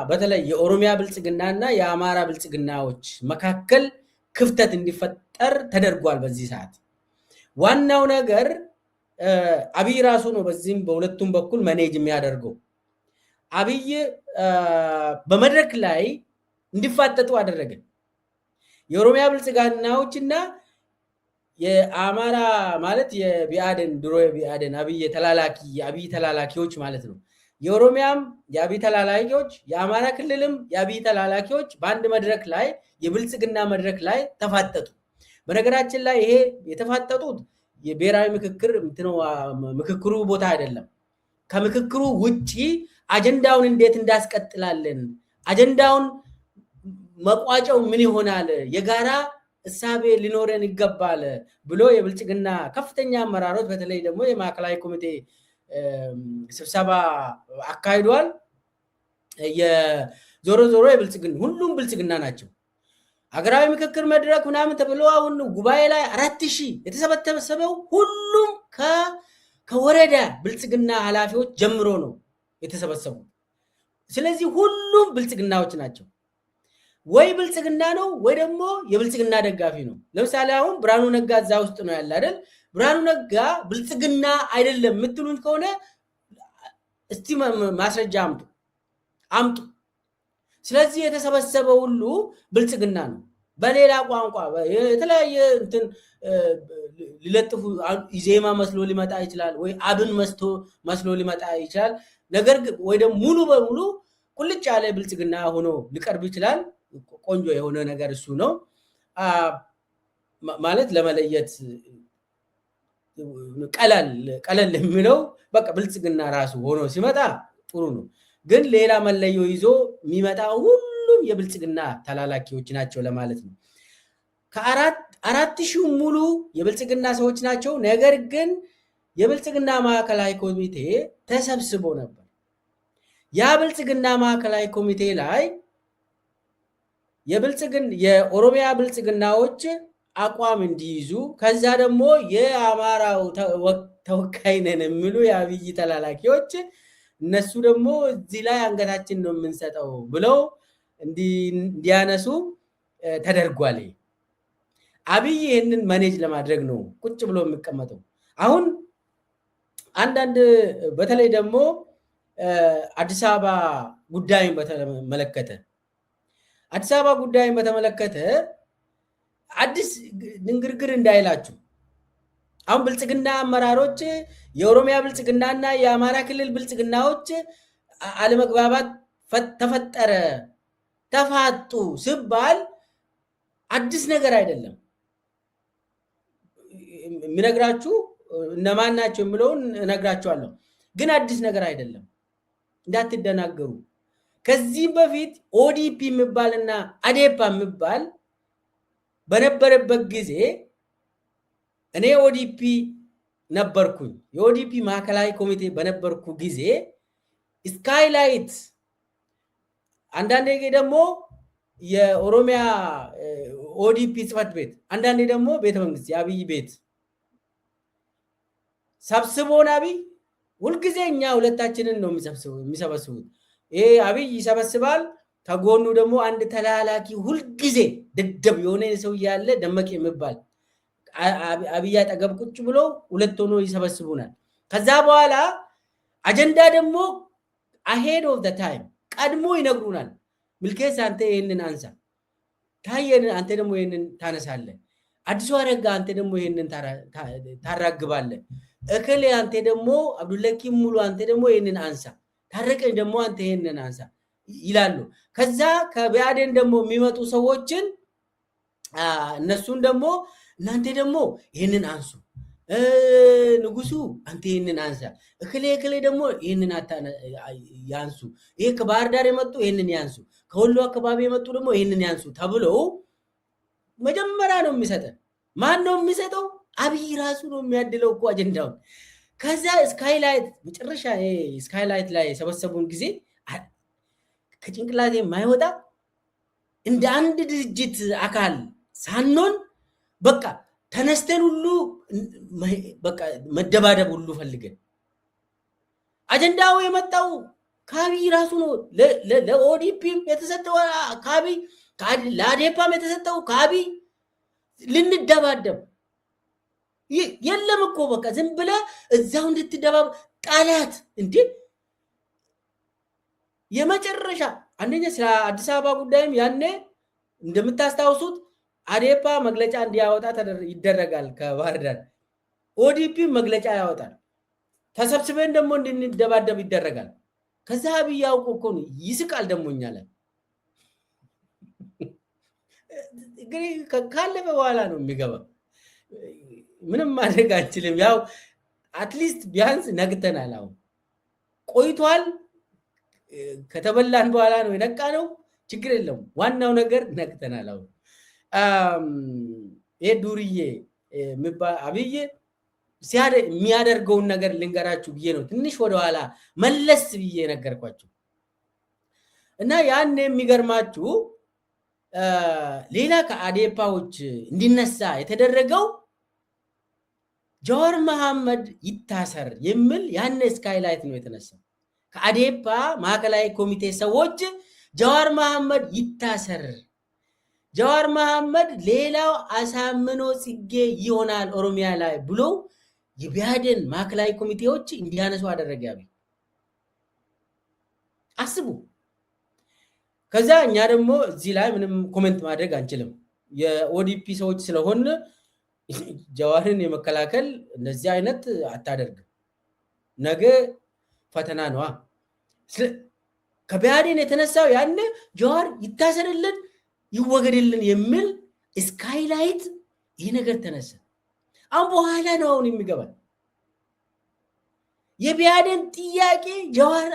በተለይ የኦሮሚያ ብልጽግናና የአማራ ብልጽግናዎች መካከል ክፍተት እንዲፈጠር ተደርጓል። በዚህ ሰዓት ዋናው ነገር አብይ ራሱ ነው በዚህም በሁለቱም በኩል መኔጅ የሚያደርገው። አብይ በመድረክ ላይ እንዲፋጠጡ አደረገ። የኦሮሚያ ብልጽግናዎችና የአማራ ማለት የቢአደን ድሮ የቢአደን አብይ ተላላኪዎች ማለት ነው። የኦሮሚያም የአብይ ተላላኪዎች፣ የአማራ ክልልም የአብይ ተላላኪዎች በአንድ መድረክ ላይ የብልጽግና መድረክ ላይ ተፋጠጡ። በነገራችን ላይ ይሄ የተፋጠጡት የብሔራዊ ምክክሩ ቦታ አይደለም። ከምክክሩ ውጪ አጀንዳውን እንዴት እንዳስቀጥላለን፣ አጀንዳውን መቋጫው ምን ይሆናል፣ የጋራ እሳቤ ሊኖረን ይገባል ብሎ የብልጽግና ከፍተኛ አመራሮች በተለይ ደግሞ የማዕከላዊ ኮሚቴ ስብሰባ አካሂዷል። የዞሮ የብልጽግና ሁሉም ብልጽግና ናቸው። ሀገራዊ ምክክር መድረክ ምናምን ተብሎ አሁን ጉባኤ ላይ 4000 የተሰበሰበው ሁሉም ከወረዳ ብልጽግና ኃላፊዎች ጀምሮ ነው የተሰበሰቡ። ስለዚህ ሁሉም ብልጽግናዎች ናቸው። ወይ ብልጽግና ነው ወይ ደግሞ የብልጽግና ደጋፊ ነው። ለምሳሌ አሁን ብርሃኑ ነጋ እዛ ውስጥ ነው ያለ አይደል? ብርሃኑ ነጋ ብልጽግና አይደለም የምትሉኝ ከሆነ እስቲ ማስረጃ አምጡ። ስለዚህ የተሰበሰበው ሁሉ ብልጽግና ነው። በሌላ ቋንቋ የተለያየ እንትን ሊለጥፉ ኢዜማ መስሎ ሊመጣ ይችላል፣ ወይ አብን መስሎ ሊመጣ ይችላል። ነገር ግን ወይ ደግሞ ሙሉ በሙሉ ቁልጭ ያለ ብልጽግና ሆኖ ሊቀርብ ይችላል። ቆንጆ የሆነ ነገር እሱ ነው ማለት ለመለየት ቀለል የሚለው በቃ ብልጽግና ራሱ ሆኖ ሲመጣ ጥሩ ነው። ግን ሌላ መለዮ ይዞ የሚመጣ ሁሉም የብልጽግና ተላላኪዎች ናቸው ለማለት ነው። ከ4000 ሙሉ የብልጽግና ሰዎች ናቸው። ነገር ግን የብልጽግና ማዕከላዊ ኮሚቴ ተሰብስቦ ነበር። ያ ብልጽግና ማዕከላዊ ኮሚቴ ላይ የኦሮሚያ ብልጽግናዎች አቋም እንዲይዙ ከዛ ደግሞ የአማራው ተወካይ ነን የሚሉ የአብይ ተላላኪዎች እነሱ ደግሞ እዚህ ላይ አንገታችን ነው የምንሰጠው ብለው እንዲያነሱ ተደርጓል። አብይ ይህንን ማኔጅ ለማድረግ ነው ቁጭ ብሎ የሚቀመጠው። አሁን አንዳንድ በተለይ ደግሞ አዲስ አበባ ጉዳይን በተመለከተ አዲስ ንግግር እንዳይላችሁ። አሁን ብልጽግና አመራሮች የኦሮሚያ ብልጽግናና የአማራ ክልል ብልጽግናዎች አለመግባባት ተፈጠረ፣ ተፋጡ ሲባል አዲስ ነገር አይደለም። የሚነግራችሁ እነማን ናቸው የሚለውን እነግራችኋለሁ። ግን አዲስ ነገር አይደለም፣ እንዳትደናገሩ። ከዚህ በፊት ኦዲፒ የሚባልና አዴፓ የሚባል በነበረበት ጊዜ እኔ ኦዲፒ ነበርኩኝ። የኦዲፒ ማዕከላዊ ኮሚቴ በነበርኩ ጊዜ ስካይላይት፣ አንዳንዴ ደግሞ የኦሮሚያ ኦዲፒ ጽሕፈት ቤት፣ አንዳንዴ ደግሞ ቤተመንግስት የአብይ ቤት ሰብስቦን አብይ ሁልጊዜ እኛ ሁለታችንን ነው የሚሰበስቡት። ይሄ አብይ ይሰበስባል፣ ከጎኑ ደግሞ አንድ ተላላኪ ሁልጊዜ ደደብ የሆነ ሰው ያለ ደመቅ የሚባል አብይ አጠገብ ቁጭ ብሎ ሁለት ሆኖ ይሰበስቡናል። ከዛ በኋላ አጀንዳ ደግሞ አሄድ ኦፍ ዘ ታይም ቀድሞ ይነግሩናል። ምልኬስ አንተ ይሄንን አንሳ፣ ታየን አንተ ደግሞ ይሄንን ታነሳለህ፣ አዲሱ አረጋ አንተ ደግሞ ይሄንን ታራግባለህ፣ እከሌ አንተ ደግሞ አብዱለኪ ሙሉ አንተ ደግሞ ይሄንን አንሳ፣ ታረቀኝ ደግሞ አንተ ይሄንን አንሳ ይላሉ። ከዛ ከቢአዴን ደግሞ የሚመጡ ሰዎችን እነሱን ደግሞ እናንተ ደግሞ ይሄንን አንሱ፣ ንጉሱ አንተ ይሄንን አንሳ፣ እከሌ ደግሞ ይሄንን ያንሱ፣ ይሄ ከባህር ዳር የመጡ ይሄንን ያንሱ፣ ከወሎ አካባቢ የመጡ ደግሞ ይሄንን ያንሱ ተብሎ መጀመሪያ ነው የሚሰጠን። ማን ነው የሚሰጠው? አብይ ራሱ ነው የሚያድለው እኮ አጀንዳውን። ከዛ ስካይላይት መጨረሻ ስካይላይት ላይ የሰበሰቡን ጊዜ ከጭንቅላቴ የማይወጣ እንደ አንድ ድርጅት አካል ሳንሆን በቃ ተነስተን ሁሉ በቃ መደባደብ ሁሉ ፈልገን አጀንዳው የመጣው ከአብይ ራሱ ነው ለኦዲፒም የተሰጠው ከአብይ ለአዴፓም የተሰጠው ከአብይ ልንደባደብ የለም እኮ በቃ ዝም ብለ እዛው እንድትደባብ ጠላት እንዴ የመጨረሻ አንደኛ ስለ አዲስ አበባ ጉዳይም ያኔ እንደምታስታውሱት አዴፓ መግለጫ እንዲያወጣ ይደረጋል ከባህር ዳር ኦዲፒ መግለጫ ያወጣል ተሰብስበን ደግሞ እንድንደባደብ ይደረጋል ከዛ አብይ ያውቁ እኮ ነው ይስቃል ደሞኛ ላይ እንግዲህ ካለፈ በኋላ ነው የሚገባው ምንም ማድረግ አንችልም ያው አትሊስት ቢያንስ ነግተናል አሁን ቆይቷል ከተበላን በኋላ ነው የነቃ ነው ችግር የለም ዋናው ነገር ነግተናል አሁን ዱርዬ አብይ የሚያደርገውን ነገር ልንገራችሁ ብዬ ነው ትንሽ ወደኋላ መለስ ብዬ ነገርኳችሁ እና ያን የሚገርማችሁ ሌላ ከአዴፓዎች እንዲነሳ የተደረገው ጃዋር መሐመድ ይታሰር የሚል ያን ስካይላይት ነው የተነሳው ከአዴፓ ማዕከላዊ ኮሚቴ ሰዎች ጃዋር መሐመድ ይታሰር ጃዋር መሐመድ ሌላው አሳምኖ ጽጌ ይሆናል ኦሮሚያ ላይ ብሎ የቢያደን ማዕከላዊ ኮሚቴዎች እንዲያነሱ አደረገ ያቢ አስቡ ከዛ እኛ ደግሞ እዚህ ላይ ምንም ኮሜንት ማድረግ አንችልም የኦዲፒ ሰዎች ስለሆነ ጃዋርን የመከላከል እንደዚህ አይነት አታደርግም ነገ ፈተና ነው ከቢያደን የተነሳው ያኔ ጃዋር ይታሰርልን ይወገድልን የሚል ስካይላይት ይሄ ነገር ተነሳ አሁን በኋላ ነው አሁን የሚገባል የቢያደን ጥያቄ ጃዋር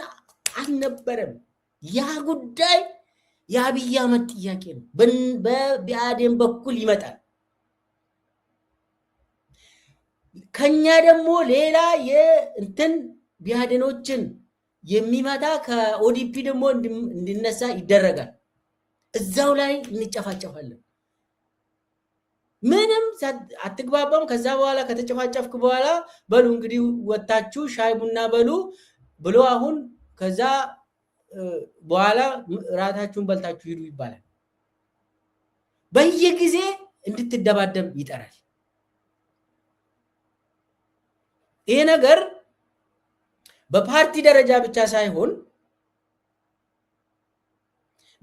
አልነበረም ያ ጉዳይ የአብይ አህመድ ጥያቄ ነው በቢያደን በኩል ይመጣል ከኛ ደግሞ ሌላ የእንትን ቢያደኖችን የሚመታ ከኦዲፒ ደግሞ እንዲነሳ ይደረጋል እዛው ላይ እንጨፋጨፋለን ምንም አትግባባም ከዛ በኋላ ከተጨፋጨፍክ በኋላ በሉ እንግዲህ ወጣችሁ ሻይ ቡና በሉ ብሎ አሁን ከዛ በኋላ ራታችሁን በልታችሁ ሂዱ ይባላል በየጊዜ እንድትደባደብ ይጠራል ይሄ ነገር በፓርቲ ደረጃ ብቻ ሳይሆን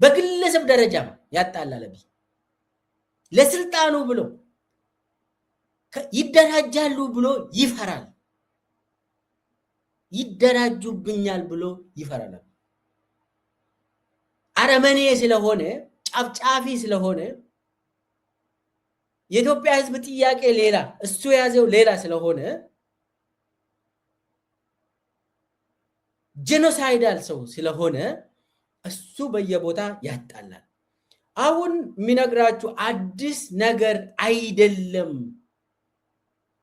በግለሰብ ደረጃ ያጣላል ለስልጣኑ ብሎ ይደራጃሉ ብሎ ይፈራል ይደራጁብኛል ብሎ ይፈራል አረመኔ ስለሆነ ጫፍጫፊ ስለሆነ የኢትዮጵያ ህዝብ ጥያቄ ሌላ እሱ ያዘው ሌላ ስለሆነ ጄኖሳይዳል ሰው ስለሆነ እሱ በየቦታ ያጣላል አሁን የሚነግራችሁ አዲስ ነገር አይደለም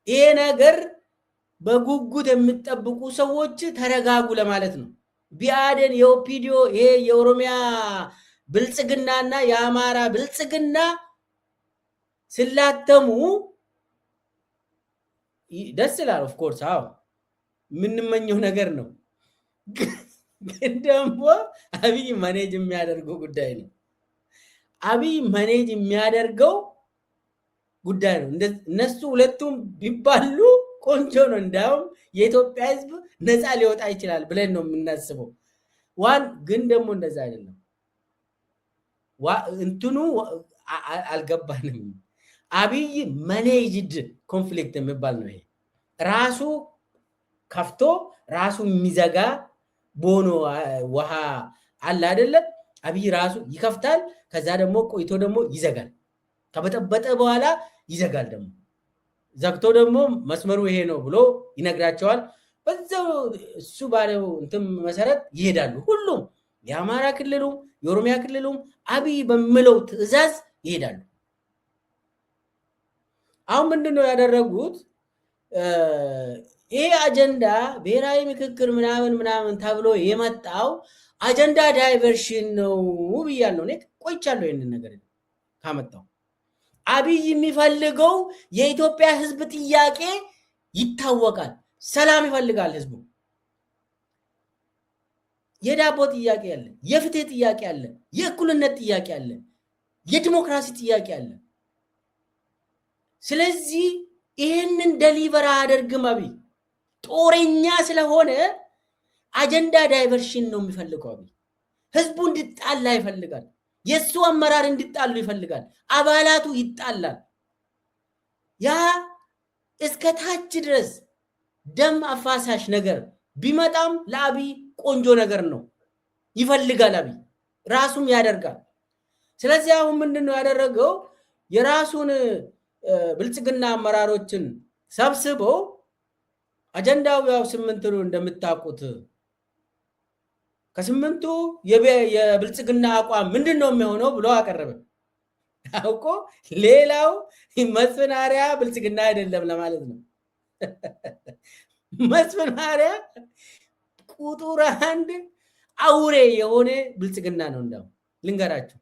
ይሄ ነገር በጉጉት የሚጠብቁ ሰዎች ተረጋጉ ለማለት ነው ቢያደን የኦፒዲዮ ይሄ የኦሮሚያ ብልጽግናና የአማራ ብልጽግና ስላተሙ ደስ ይላል ኦፍ ኮርስ አዎ ምንመኘው ነገር ነው ግን ደግሞ አብይ ማኔጅ የሚያደርገው ጉዳይ ነው አብይ ማኔጅ የሚያደርገው ጉዳይ ነው እነሱ ሁለቱም ቢባሉ ቆንጆ ነው እንዳውም የኢትዮጵያ ህዝብ ነፃ ሊወጣ ይችላል ብለን ነው የምናስበው ዋን ግን ደግሞ እንደዛ አይደለም እንትኑ አልገባንም አብይ ማኔጅድ ኮንፍሊክት የሚባል ነው ይሄ ራሱ ከፍቶ ራሱ የሚዘጋ ቦኖ ውሃ አለ አይደለ አብይ ራሱ ይከፍታል ከዛ ደግሞ ቆይቶ ደግሞ ይዘጋል ከበጠበጠ በኋላ ይዘጋል ደግሞ ዘግቶ ደግሞ መስመሩ ይሄ ነው ብሎ ይነግራቸዋል በዛው እሱ ባለው እንትን መሰረት ይሄዳሉ ሁሉም የአማራ ክልሉ የኦሮሚያ ክልሉ አብይ በሚለው ትዕዛዝ ይሄዳሉ አሁን ምንድነው ያደረጉት ይሄ አጀንዳ ብሔራዊ ምክክር ምናምን ተብሎ የመጣው አጀንዳ ዳይቨርሽን ነው ብያለሁ እኔ ቆይቻለሁ ይሄንን ነገር ካመጣው አብይ የሚፈልገው የኢትዮጵያ ህዝብ ጥያቄ ይታወቃል ሰላም ይፈልጋል ህዝቡ የዳቦ ጥያቄ አለ፣ የፍትህ ጥያቄ አለ፣ የእኩልነት ጥያቄ አለ፣ የዲሞክራሲ ጥያቄ አለ። ስለዚህ ይህንን ደሊቨር አያደርግም። አብይ ጦረኛ ስለሆነ አጀንዳ ዳይቨርሽን ነው የሚፈልገው። አብይ ህዝቡ እንዲጣላ ይፈልጋል። የሱ አመራር እንዲጣሉ ይፈልጋል። አባላቱ ይጣላል። ያ እስከ ታች ድረስ ደም አፋሳሽ ነገር ቢመጣም ለአብይ ቆንጆ ነገር ነው ይፈልጋል። አብይ ራሱም ያደርጋል። ስለዚህ አሁን ምንድነው ያደረገው? የራሱን ብልጽግና አመራሮችን ሰብስበው አጀንዳው ያው 8 ነው እንደምታውቁት። ከ8ቱ የብልጽግና አቋም ምንድነው የሚሆነው ብሎ አቀረበ። አውቆ ሌላው መስፍን አርአያ ብልጽግና አይደለም ለማለት ነው። መስፍን አርአያ ቁጥር 1 አውሬ የሆነ ብልጽግና ነው። እንደው ልንገራችሁ፣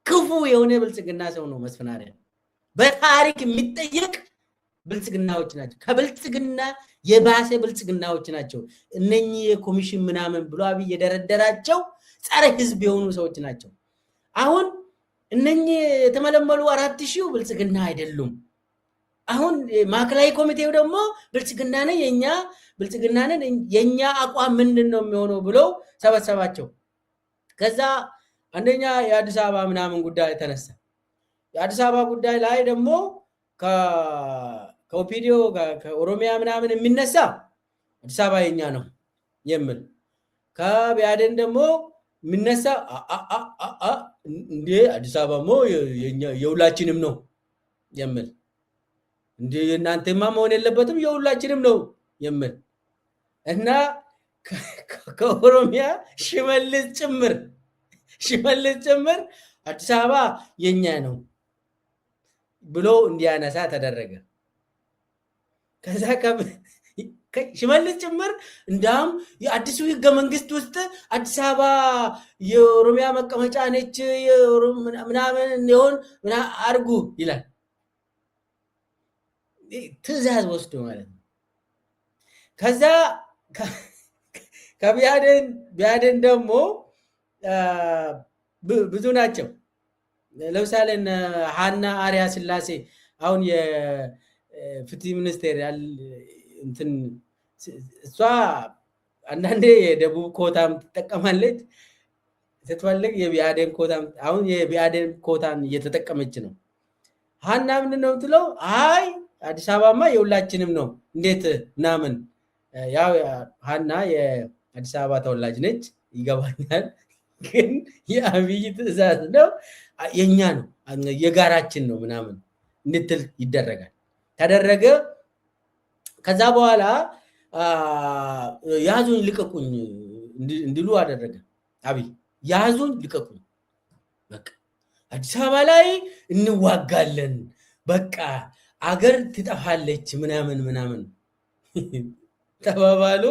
ክፉ የሆነ ብልጽግና ሰው ነው መስፍን አርአያ። በታሪክ የሚጠየቅ ብልጽግናዎች ናቸው። ከብልጽግና የባሰ ብልጽግናዎች ናቸው እነኚህ የኮሚሽን ምናምን ብሎ አብይ የደረደራቸው ጸረ ህዝብ የሆኑ ሰዎች ናቸው። አሁን እነኚህ የተመለመሉ 4000 ብልጽግና አይደሉም። አሁን ማዕከላዊ ኮሚቴው ደግሞ ብልጽግና ነን የኛ ብልጽግና ነን የኛ አቋም ምንድነው የሚሆነው ብሎ ሰበሰባቸው። ከዛ አንደኛ የአዲስ አበባ ምናምን ጉዳይ ተነሳ። የአዲስ አበባ ጉዳይ ላይ ደግሞ ከኦፒዲዮ ከኦሮሚያ ምናምን የሚነሳ አዲስ አበባ የኛ ነው የሚል፣ ከቢያደን ደግሞ የሚነሳ እንዴ አዲስ አበባሞ የሁላችንም ነው የሚል፣ እንዴ እናንተማ መሆን የለበትም የሁላችንም ነው የሚል እና ከኦሮሚያ ሽመልስ ጭምር አዲስ አበባ የኛ ነው ብሎ እንዲያነሳ ተደረገ። ከዛ ሽመልስ ጭምር እንዳም የአዲሱ ህገ መንግስት ውስጥ አዲስ አበባ የኦሮሚያ መቀመጫ ነች ምናምን ሊሆን አርጉ ይላል። ትዕዛዝ ወስዶ ማለት ነው። ከዛ ከቢያደን ደግሞ ብዙ ናቸው። ለምሳሌ ሀና አርያ ስላሴ አሁን የፍትህ ሚኒስቴር እንትን እሷ አንዳንዴ የደቡብ ኮታም ትጠቀማለች ስትፈልግ የቢያደን ኮታም፣ አሁን የቢያደን ኮታን እየተጠቀመች ነው። ሀና ምንድን ነው የምትለው? አይ አዲስ አበባማ የሁላችንም ነው እንዴት ምናምን። ያው ሀና የአዲስ አበባ ተወላጅ ነች ይገባኛል፣ ግን የአብይ ትዕዛዝ ነው የኛ ነው የጋራችን ነው ምናምን እንድትል ይደረጋል። ተደረገ። ከዛ በኋላ ያዙኝ ልቀቁኝ እንዲሉ አደረገ አብይ። ያዙኝ ልቀቁኝ፣ በቃ አዲስ አበባ ላይ እንዋጋለን፣ በቃ አገር ትጠፋለች ምናምን ተባባሉ።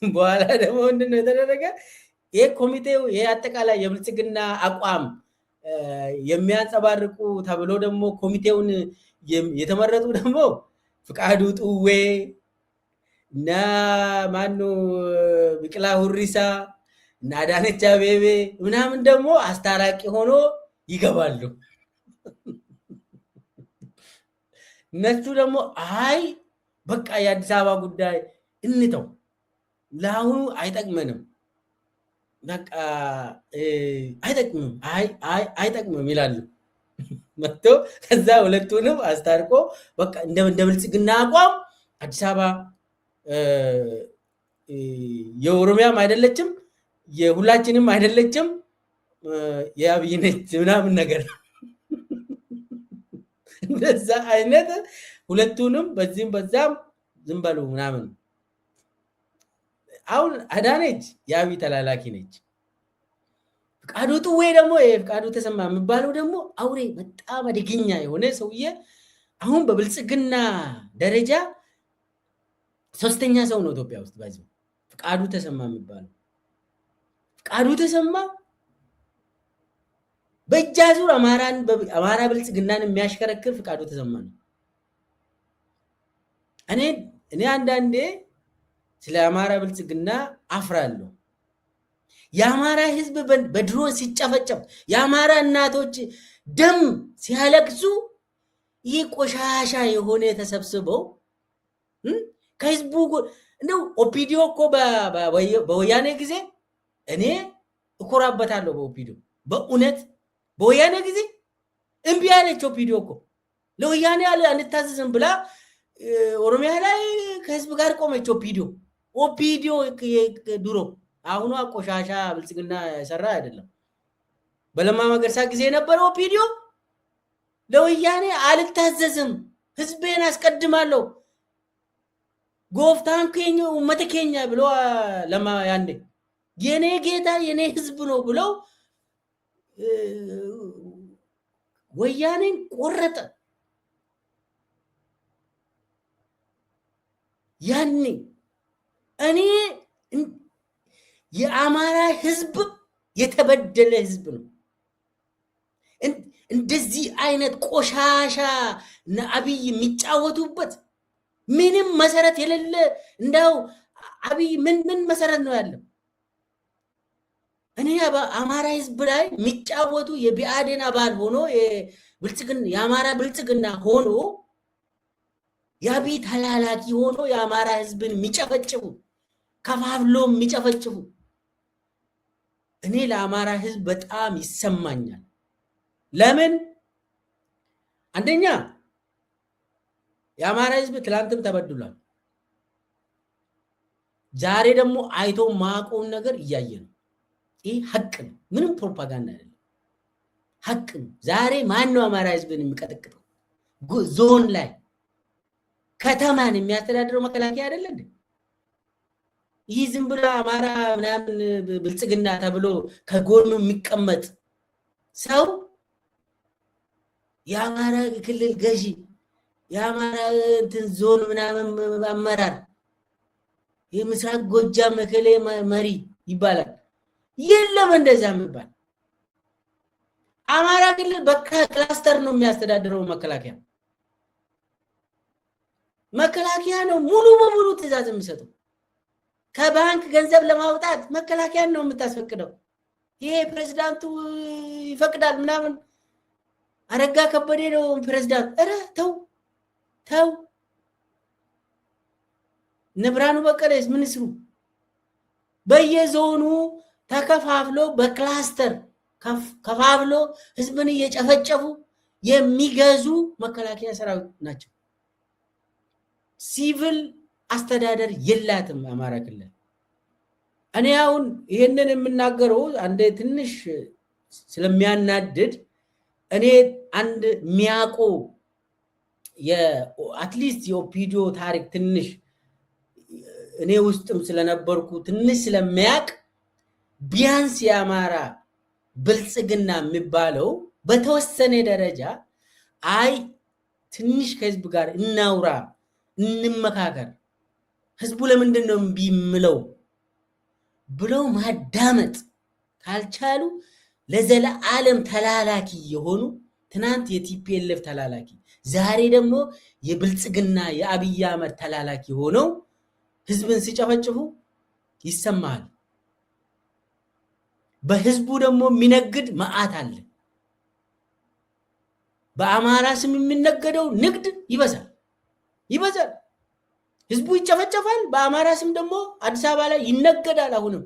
በኋላ ደግሞ ምንድነው የተደረገ? ይሄ ኮሚቴው ይሄ አጠቃላይ የብልጽግና አቋም የሚያንጸባርቁ ተብሎ ደግሞ ኮሚቴውን የተመረጡ ደግሞ ፍቃዱ ጥዌ እና ማኑ ቢቅላ ሁሪሳ እና አዳነች አቤቤ ምናምን ደግሞ አስታራቂ ሆኖ ይገባሉ። እነሱ ደግሞ አይ በቃ የአዲስ አበባ ጉዳይ እንተው ለአሁኑ አይጠቅመንም፣ በቃ አይጠቅምም ይላሉ። መጥቶ ከዛ ሁለቱንም አስታርቆ በቃ እንደ ብልጽግና አቋም አዲስ አበባ የኦሮሚያም አይደለችም የሁላችንም አይደለችም የአብይ ነች ምናምን ነገር እንደዛ አይነት ሁለቱንም በዚህም በዛም ዝም በሉ ምናምን። አሁን አዳነች የአብይ ተላላኪ ነች። ፍቃዱ ጥዌ ደግሞ ፍቃዱ ተሰማ የሚባለው ደግሞ አውሬ በጣም አደገኛ የሆነ ሰውዬ አሁን በብልጽግና ደረጃ 3ኛ ሰው ነው ኢትዮጵያ ውስጥ ባዚ ፍቃዱ ተሰማ የሚባለው። ፍቃዱ ተሰማ በእጃዙር አማራ ብልጽግናን የሚያሽከረክር ፍቃዱ ተሰማ ነው። እኔ አንዳንዴ ስለ አማራ ብልጽግና አፍራለሁ። የአማራ ህዝብ በድሮን ሲጨፈጨፍ የአማራ እናቶች ደም ሲያለቅሱ ይህ ቆሻሻ የሆነ ተሰብስበው ከህዝቡ እንደው ኦፒዲዮ እኮ በወያኔ ጊዜ እኔ እኮራበታለሁ በኦፒዲዮ በእውነት በወያኔ ጊዜ እምቢ አለች ኦፒዲዮ እኮ ለወያኔ አንታዘዝም ብላ ኦሮሚያ ላይ ከህዝብ ጋር ቆመች ኦፒዲዮ ድሮ አሁኗ ቆሻሻ ብልጽግና ሰራ አይደለም በለማ መገርሳ ጊዜ የነበረው ኦፒዲዮ ለወያኔ አልታዘዝም ህዝቤን አስቀድማለሁ ጎፍታን ከኛ መተከኛ ብሎ ለማ ያንዴ የኔ ጌታ የኔ ህዝብ ነው ብለው ወያኔን ቆረጠ ያኔ እኔ የአማራ ህዝብ የተበደለ ህዝብ ነው እንደዚህ አይነት ቆሻሻ አብይ የሚጫወቱበት ምንም መሰረት የሌለ እንዳው አብይ ምን መሰረት ነው ያለው እኔ አማራ ህዝብ ላይ የሚጫወቱ የቢአዴን አባል ሆኖ የአማራ ብልጽግና ሆኖ የአብይ ተላላኪ ሆኖ የአማራ ህዝብን የሚጨፈጭፉ ከፋፍሎ የሚጨፈጭፉ እኔ ለአማራ ህዝብ በጣም ይሰማኛል ለምን አንደኛ የአማራ ህዝብ ትላንትም ተበድሏል ዛሬ ደግሞ አይቶ ማቆም ነገር እያየ ነው ይህ ሐቅ ነው ምንም ፕሮፓጋንዳ አይደለም ሐቅ ነው ዛሬ ማን ነው አማራ ህዝብን የሚቀጠቅጠው ዞን ላይ ከተማን የሚያስተዳድረው መከላከያ አይደለ እንዴ ይህ ዝም ብሎ አማራ ምናምን ብልጽግና ተብሎ ከጎኑ የሚቀመጥ ሰው የአማራ ክልል ገዢ የአማራ እንትን ዞን ምናምን አመራር የምስራቅ ጎጃም መከሌ መሪ ይባላል የለም እንደዛ የሚባል አማራ ክልል በክላስተር ነው የሚያስተዳድረው መከላከያ ነው ሙሉ በሙሉ ትዕዛዝ የሚሰጠው ከባንክ ገንዘብ ለማውጣት መከላከያ ነው የምታስፈቅደው ይሄ ፕሬዝዳንቱ ይፈቅዳል ምናምን አረጋ ከበደ ነው ፕሬዝዳንት ኧረ ተው ነብራኑ በቀለስ ምን ይስሩ በየዞኑ ተከፋፍሎ በክላስተር ከፋፍሎ ህዝብን እየጨፈጨፉ የሚገዙ መከላከያ ሰራዊት ናቸው ሲቪል አስተዳደር የላትም አማራ ክልል እኔ አሁን ይሄንን የምናገረው አንዴ ትንሽ ስለሚያናድድ እኔ አንድ ሚያቆ የአትሊስት የኦፒዲዮ ታሪክ ትንሽ እኔ ውስጥም ስለነበርኩ ትንሽ ስለሚያቅ ቢያንስ የአማራ ብልጽግና የሚባለው በተወሰነ ደረጃ አይ ትንሽ ከህዝብ ጋር እናውራ እንመካከር ህዝቡ ለምንድን ነው ቢምለው ብለው ማዳመጥ ካልቻሉ ለዘላለም ተላላኪ የሆኑ ትናንት የቲፒኤልኤፍ ተላላኪ ዛሬ ደግሞ የብልጽግና የአብይ አህመድ ተላላኪ ሆነው ህዝብን ሲጨፈጭፉ ይሰማል በህዝቡ ደግሞ የሚነግድ መዓት አለ በአማራ ስም የሚነገደው ንግድ ይበዛል ህዝቡ ይጨፈጨፋል በአማራ ስም ደግሞ አዲስ አበባ ላይ ይነገዳል አሁንም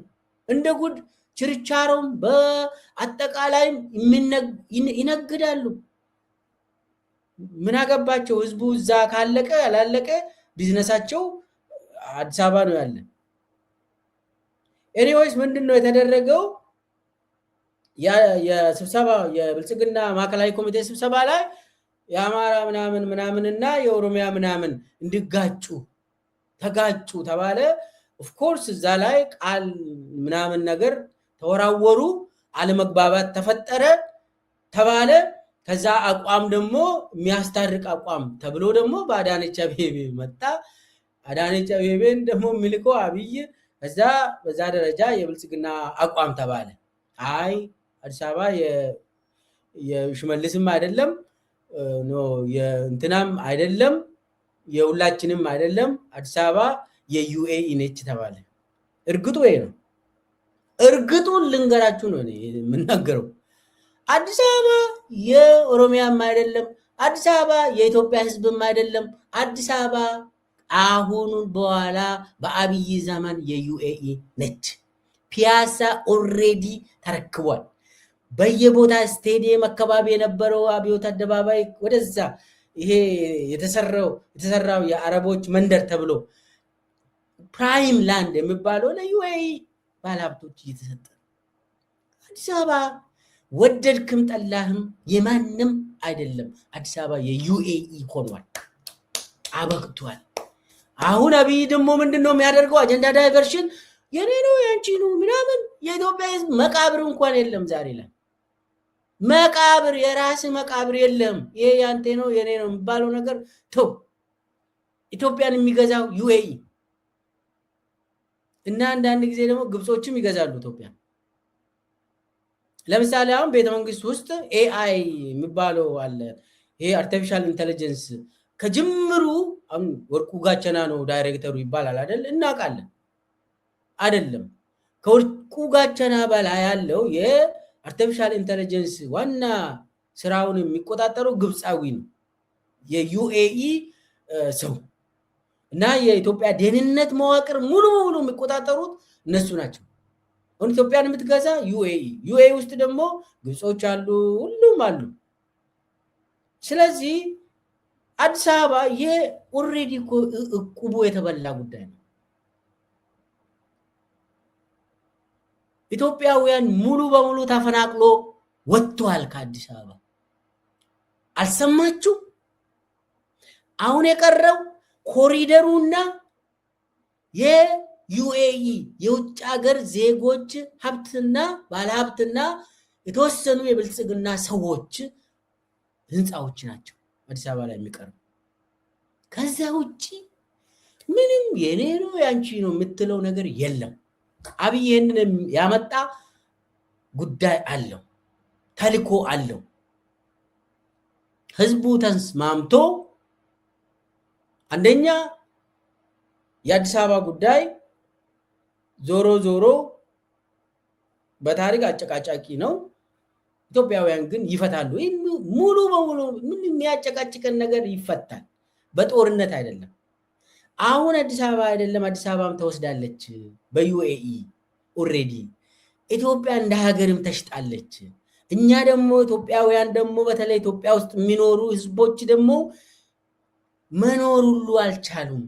እንደ ጉድ ችርቻሮም በአጠቃላይ ይነግዳሉ ምን አገባቸው ህዝቡ እዛ ካለቀ ያላለቀ ቢዝነሳቸው አዲስ አበባ ነው ያለ ኤኒዌይስ ምንድነው የተደረገው የስብሰባ የብልጽግና ማዕከላዊ ኮሚቴ ስብሰባ ላይ የአማራ ምናምንና የኦሮሚያ ምናምን እንዲጋጩ ተጋጩ ተባለ ኦፍ ኮርስ እዛ ላይ ቃል ምናምን ነገር ተወራወሩ አለመግባባት ተፈጠረ ተባለ ከዛ አቋም ደግሞ የሚያስታርቅ አቋም ተብሎ ደግሞ በአዳነች አቤቤ መጣ አዳነች አቤቤን ደግሞ ሚልኮ አብይ ከዛ በዛ ደረጃ የብልጽግና አቋም ተባለ አይ አዲስ አበባ የሽመልስም አይደለም ኖ የእንትናም አይደለም የሁላችንም አይደለም አዲስ አበባ የዩኤኢ ነች ተባለ እርግጡ ወይ ነው እርግጡን ልንገራችሁ ነው የምናገረው። አዲስ አበባ የኦሮሚያም አይደለም፣ አዲስ አበባ የኢትዮጵያ ህዝብም አይደለም። አዲስ አበባ አሁን በኋላ በአብይ ዘመን የዩኤኢ ነች። ፒያሳ ኦልሬዲ ተረክቧል። በየቦታ ስቴዲየም አካባቢ የነበረው አብዮት አደባባይ ወደዛ ይሄ የተሰራው የአረቦች መንደር ተብሎ ፕራይም ላንድ የሚባለው ለዩኤኢ ባለሀብቶች እየተሰጠ አዲስ አበባ ወደድክም ጠላህም የማንም አይደለም። አዲስ አበባ የዩኤኢ ሆኗል፣ አበቅቷል። አሁን አብይ ደግሞ ምንድነው የሚያደርገው? አጀንዳ ዳይቨርሽን የኔ ነው ያንቺ ነው ምናምን። የኢትዮጵያ ህዝብ መቃብር እንኳን የለም ዛሬ ላይ መቃብር፣ የራስ መቃብር የለም። ይሄ ያንተ ነው የኔ ነው የሚባለው ነገር ተው። ኢትዮጵያን የሚገዛው ዩኤኢ እና አንዳንድ ጊዜ ደግሞ ግብጾችም ይገዛሉ ኢትዮጵያን። ለምሳሌ አሁን ቤተ መንግስት ውስጥ ኤአይ የሚባለው አለ። ይሄ አርቲፊሻል ኢንተለጀንስ ከጅምሩ አሁን ወርቁ ጋቸና ነው ዳይሬክተሩ ይባላል አይደል? እናውቃለን አይደለም? ከወርቁ ጋቸና በላይ ያለው የአርቲፊሻል ኢንተለጀንስ ዋና ስራውን የሚቆጣጠረው ግብፃዊ ነው፣ የዩኤኢ ሰው እና የኢትዮጵያ ደህንነት መዋቅር ሙሉ በሙሉ የሚቆጣጠሩት እነሱ ናቸው። አሁን ኢትዮጵያን የምትገዛ ዩኤኢ ውስጥ ደግሞ ግብጾች አሉ፣ ሁሉም አሉ። ስለዚህ አዲስ አበባ ይሄ ኦልሬዲ እቁቡ የተበላ ጉዳይ ነው። ኢትዮጵያውያን ሙሉ በሙሉ ተፈናቅሎ ወጥቷል ከአዲስ አበባ። አልሰማችሁ? አሁን የቀረው ኮሪደሩና የዩኤኢ የውጭ ሀገር ዜጎች ሀብትና ባለሀብትና የተወሰኑ የብልጽግና ሰዎች ህንፃዎች ናቸው አዲስ አበባ ላይ የሚቀርቡ። ከዛ ውጪ ምንም የኔ ነው ያንቺ ነው የምትለው ነገር የለም። አብይ ይህንን ያመጣ ጉዳይ አለው፣ ተልኮ አለው። ህዝቡ ተስማምቶ አንደኛ የአዲስ አበባ ጉዳይ ዞሮ ዞሮ በታሪክ አጨቃጫቂ ነው። ኢትዮጵያውያን ግን ይፈታሉ። ሙሉ በሙሉ ምን የሚያጨቃጭቀን ነገር ይፈታል፣ በጦርነት አይደለም። አሁን አዲስ አበባ አይደለም አዲስ አበባም ተወስዳለች በዩኤኢ ኦልሬዲ። ኢትዮጵያ እንደ ሀገርም ተሽጣለች። እኛ ደግሞ ኢትዮጵያውያን ደግሞ በተለይ ኢትዮጵያ ውስጥ የሚኖሩ ህዝቦች ደግሞ መኖር ሁሉ አልቻሉም።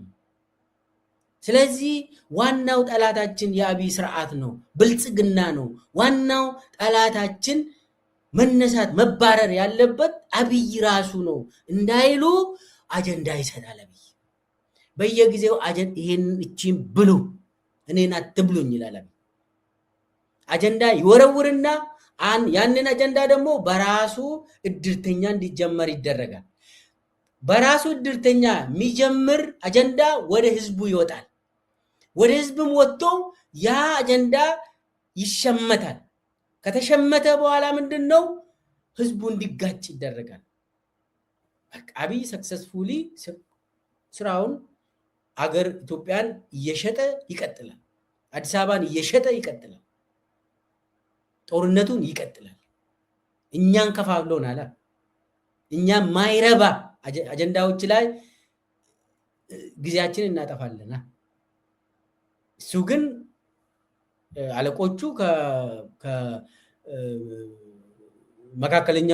ስለዚህ ዋናው ጠላታችን የአብይ ስርዓት ነው፣ ብልጽግና ነው። ዋናው ጠላታችን መነሳት መባረር ያለበት አብይ ራሱ ነው እንዳይሉ አጀንዳ ይሰጣል። አብይ በየጊዜው ይሄን እቺን ብሉ እኔን አትብሉኝ ይላል። አብይ አጀንዳ ይወረውርና ያንን አጀንዳ ደግሞ በራሱ እድርተኛ እንዲጀመር ይደረጋል። በራሱ እድርተኛ የሚጀምር አጀንዳ ወደ ህዝቡ ይወጣል። ወደ ህዝብም ወጥቶ ያ አጀንዳ ይሸመታል። ከተሸመተ በኋላ ምንድነው ህዝቡ እንዲጋጭ ይደረጋል። አብይ ሰክሰስፉሊ ስራውን አገር ኢትዮጵያን እየሸጠ ይቀጥላል። አዲስ አበባን እየሸጠ ይቀጥላል። ጦርነቱን ይቀጥላል። እኛን ከፋፍሎናል። እኛ ማይረባ አጀንዳዎች ላይ ጊዜያችንን እናጠፋለን። እሱ ግን አለቆቹ ከመካከለኛ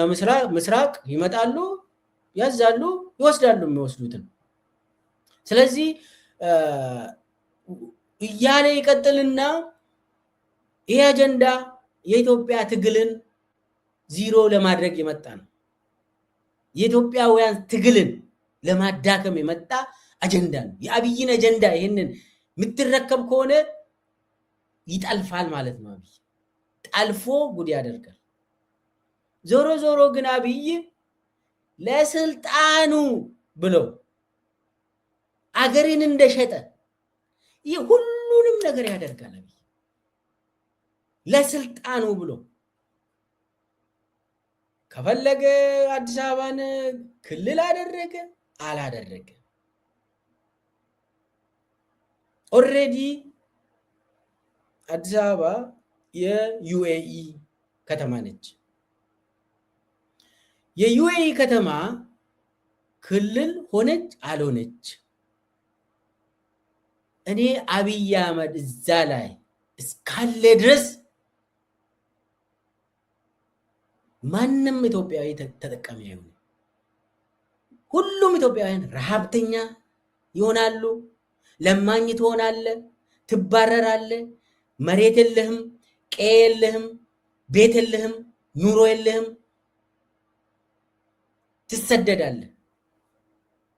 ምስራቅ ይመጣሉ፣ ያዛሉ፣ ይወስዳሉ የሚወስዱትን። ስለዚህ እያለ ይቀጥልና ይሄ አጀንዳ የኢትዮጵያ ትግልን ዜሮ ለማድረግ የመጣ ነው። የኢትዮጵያውያን ትግልን ለማዳከም የመጣ አጀንዳ ነው። የአብይን አጀንዳ ይህንን የምትረከብ ከሆነ ይጠልፋል ማለት ነው። አብይ ጠልፎ ጉድ ያደርጋል። ዞሮ ዞሮ ግን አብይ ለስልጣኑ ብሎ አገርን እንደሸጠ ይህ ሁሉንም ነገር ያደርጋል። አብይ ለስልጣኑ ብሎ ከፈለገ አዲስ አበባን ክልል አደረገ አላደረገ ኦልሬዲ አዲስ አበባ የዩኤኢ ከተማ ነች። የዩኤኢ ከተማ ክልል ሆነች አልሆነች እኔ አብይ አህመድ እዛ ላይ እስካለ ድረስ ማንም ኢትዮጵያዊ ተጠቃሚ አይሆንም። ሁሉም ኢትዮጵያውያን ረሃብተኛ ይሆናሉ። ለማኝ ትሆናለህ፣ ትባረራለህ። መሬት የለህም፣ ቀዬ የለህም፣ ቤት የለህም፣ ኑሮ የለህም፣ ትሰደዳለህ።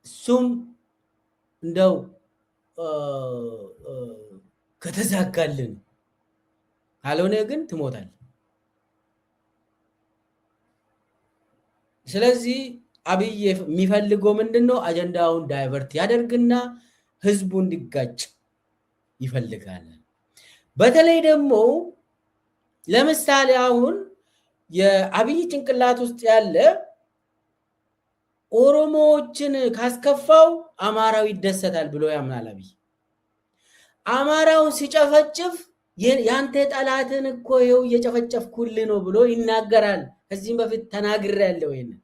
እሱም እንደው ከተዛጋልን ካልሆነ ግን ትሞታለህ። ስለዚህ አብይ የሚፈልገው ምንድነው? አጀንዳውን ዳይቨርት ያደርግና ህዝቡ እንዲጋጭ ይፈልጋል። በተለይ ደግሞ ለምሳሌ አሁን የአብይ ጭንቅላት ውስጥ ያለ ኦሮሞዎችን ካስከፋው አማራው ይደሰታል ብሎ ያምናል። አብይ አማራውን ሲጨፈጭፍ ያንተ ጠላትን እኮ ይኸው እየጨፈጨፍኩልህ ነው ብሎ ይናገራል። ከዚህም በፊት ተናግሬያለሁ። ይሄንን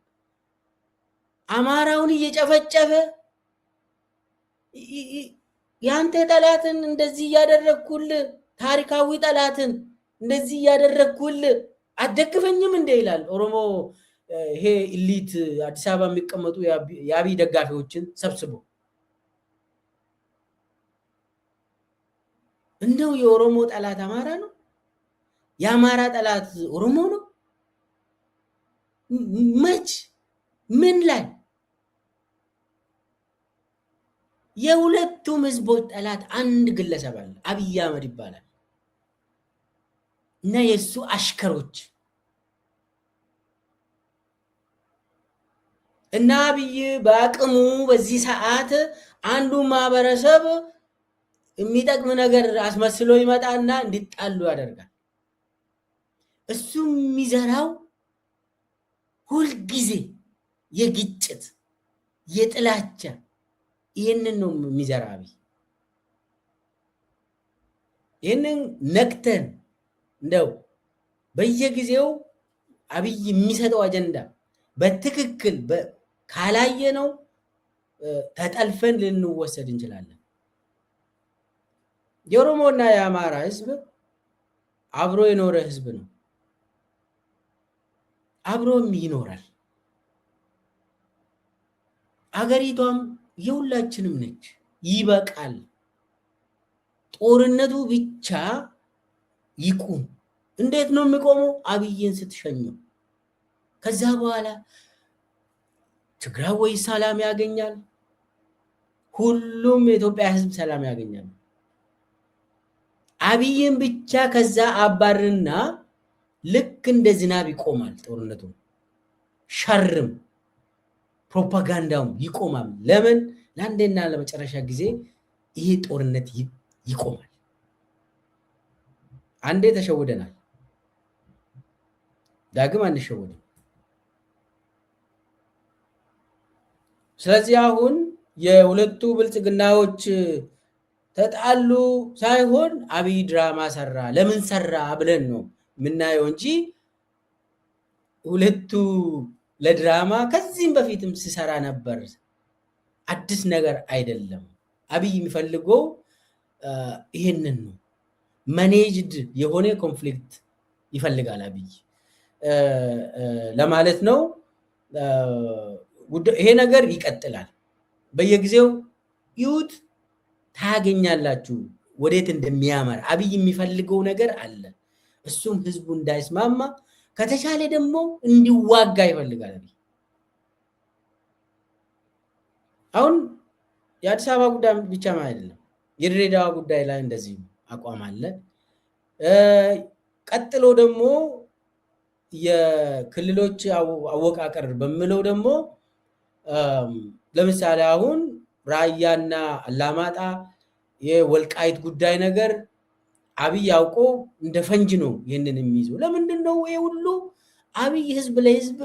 አማራውን እየጨፈጨፈ ያንተ ጠላትን እንደዚህ እያደረግኩልህ፣ ታሪካዊ ጠላትን እንደዚህ እያደረግኩልህ አትደግፈኝም እንደ ይላል ኦሮሞ። ይሄ ኢሊት አዲስ አበባ የሚቀመጡ የአብይ ደጋፊዎችን ሰብስቦ እንደው የኦሮሞ ጠላት አማራ ነው፣ የአማራ ጠላት ኦሮሞ ነው። መች ምን ላይ? የሁለቱም ህዝቦች ጠላት አንድ ግለሰብ አለ፣ አብይ አህመድ ይባላል እና የሱ አሽከሮች እና አብይ በአቅሙ በዚህ ሰዓት አንዱ ማህበረሰብ የሚጠቅም ነገር አስመስሎ ይመጣና እንዲጣሉ ያደርጋል። እሱ የሚዘራው ሁልጊዜ የግጭት የጥላቻ ይህንን ነው የሚዘራ አብይ። ይህንን ነክተን እንደው በየጊዜው አብይ የሚሰጠው አጀንዳ በትክክል ካላየ ነው ተጠልፈን ልንወሰድ እንችላለን። የኦሮሞና የአማራ ህዝብ አብሮ የኖረ ህዝብ ነው፣ አብሮም ይኖራል። አገሪቷም የሁላችንም ነች። ይበቃል። ጦርነቱ ብቻ ይቁም። እንዴት ነው የሚቆመው? አብይን ስትሸኘው። ከዛ በኋላ ትግራይ ወይ ሰላም ያገኛል፣ ሁሉም የኢትዮጵያ ህዝብ ሰላም ያገኛል። አብይን ብቻ ከዛ አባርና ልክ እንደ ዝናብ ይቆማል ጦርነቱ። ሸርም ፕሮፓጋንዳውም ይቆማል። ለምን? ለአንዴና ለመጨረሻ ጊዜ ይሄ ጦርነት ይቆማል። አንዴ ተሸውደናል፣ ዳግም አንሸወድም። ስለዚህ አሁን የሁለቱ ብልጽግናዎች ተጣሉ ሳይሆን አብይ ድራማ ሰራ። ለምን ሰራ ብለን ነው የምናየው እንጂ ሁለቱ ለድራማ ከዚህም በፊትም ሲሰራ ነበር። አዲስ ነገር አይደለም። አብይ የሚፈልገው ይሄንን ነው። ማኔጅድ የሆነ ኮንፍሊክት ይፈልጋል አብይ ለማለት ነው። ይሄ ነገር ይቀጥላል። በየጊዜው ይሁት ታገኛላችሁ ወዴት እንደሚያመራ። አብይ የሚፈልገው ነገር አለ። እሱም ህዝቡ እንዳይስማማ ከተቻለ ደግሞ እንዲዋጋ ይፈልጋል። አሁን የአዲስ አበባ ጉዳይ ብቻ አይደለም፣ የድሬዳዋ ጉዳይ ላይ እንደዚህ አቋም አለ። ቀጥሎ ደግሞ የክልሎች አወቃቀር በሚለው ደግሞ ለምሳሌ አሁን ራያና አላማጣ የወልቃይት ጉዳይ ነገር አብይ አውቆ እንደ ፈንጅ ነው ይህንን የሚይዘው። ለምንድን ነው ይሄ ሁሉ? አብይ ህዝብ ለህዝብ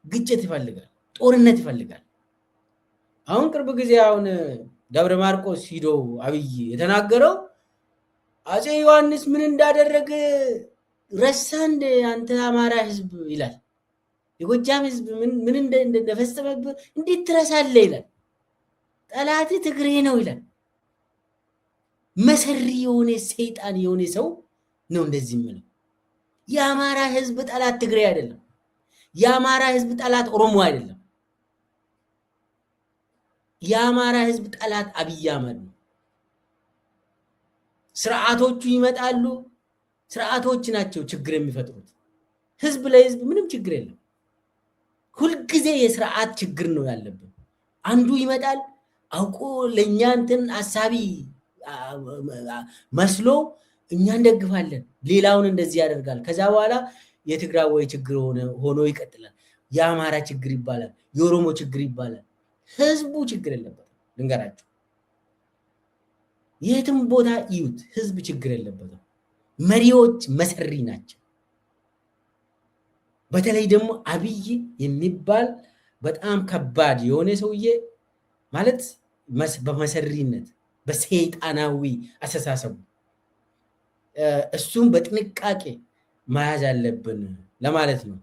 ግጭት ይፈልጋል፣ ጦርነት ይፈልጋል። አሁን ቅርብ ጊዜ አሁን ደብረ ማርቆስ ሂዶ አብይ የተናገረው አፄ ዮሐንስ ምን እንዳደረገ ረሳንደ አንተ አማራ ህዝብ ይላል። የጎጃም ህዝብ ምን እንደፈጸመብህ እንዴት ትረሳለህ ይላል። ጠላት ትግሬ ነው ይላል። መሰሪ የሆነ ሰይጣን የሆነ ሰው ነው እንደዚህ የሚለው። የአማራ ህዝብ ጠላት ትግሬ አይደለም። የአማራ ህዝብ ጠላት ኦሮሞ አይደለም። የአማራ ህዝብ ጠላት አብይ አህመድ ነው። ስርዓቶቹ ይመጣሉ። ስርዓቶች ናቸው ችግር የሚፈጥሩት። ህዝብ ለህዝብ ምንም ችግር የለም። ሁልጊዜ የስርዓት ችግር ነው ያለብን። አንዱ ይመጣል አውቆ ለእኛ እንትን አሳቢ መስሎ እኛ እንደግፋለን፣ ሌላውን እንደዚህ ያደርጋል። ከዛ በኋላ የትግራይ ችግር ሆኖ ይቀጥላል። የአማራ ችግር ይባላል፣ የኦሮሞ ችግር ይባላል። ህዝቡ ችግር የለበትም። ልንገራችሁ፣ የትም ቦታ እዩት፣ ህዝብ ችግር የለበትም። መሪዎች መሰሪ ናቸው። በተለይ ደግሞ አብይ የሚባል በጣም ከባድ የሆነ ሰውዬ ማለት በመሰሪነት በሰይጣናዊ አስተሳሰቡ እሱም በጥንቃቄ መያዝ አለብን ለማለት ነው።